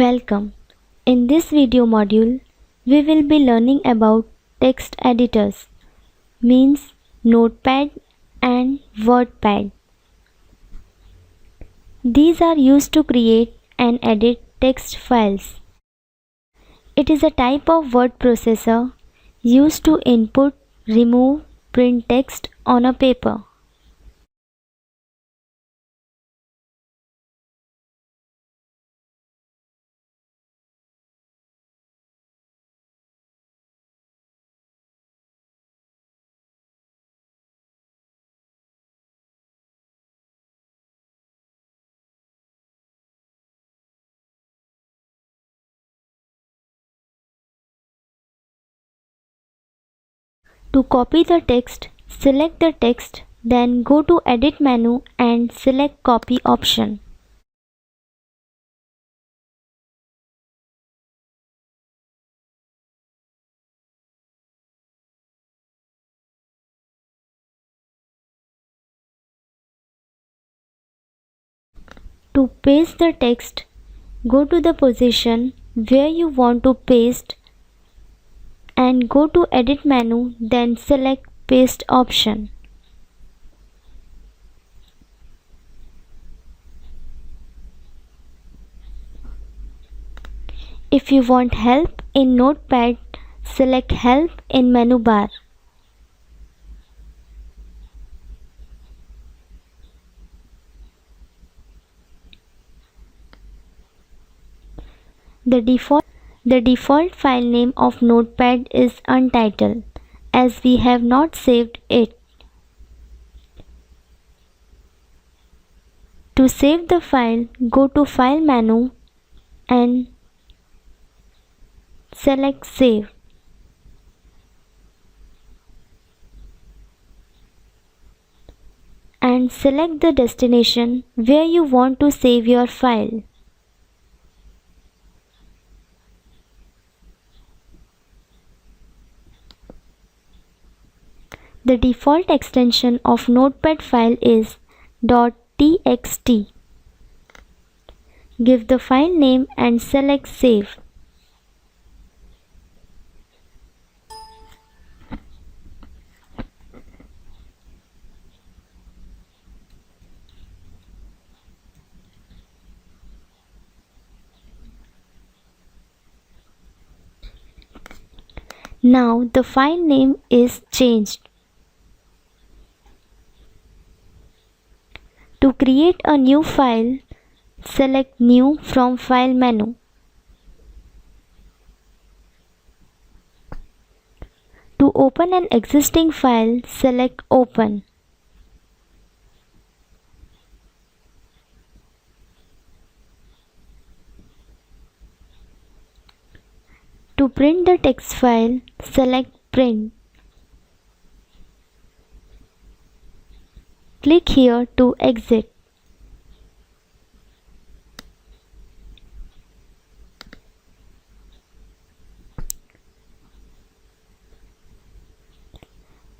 Welcome. In this video module, we will be learning about text editors, means Notepad and WordPad. These are used to create and edit text files. It is a type of word processor used to input, remove, print text on a paper. To copy the text, select the text, then go to Edit menu and select Copy option. To paste the text, go to the position where you want to paste and go to Edit menu, then select Paste option. If you want help in Notepad, select Help in menu bar. The default file name of Notepad is untitled, as we have not saved it. To save the file, go to File menu and select Save. And select the destination where you want to save your file. The default extension of Notepad file is .txt. Give the file name and select Save. Now the file name is changed. To create a new file, select New from File menu. To open an existing file, select Open. To print the text file, select Print. Click here to exit.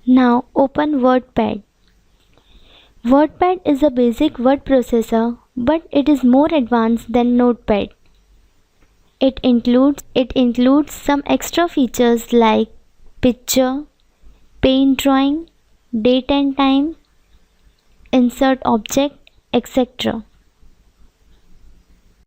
Now open WordPad. WordPad is a basic word processor, but it is more advanced than Notepad. It includes some extra features like picture, paint drawing, date and time, insert object, etc.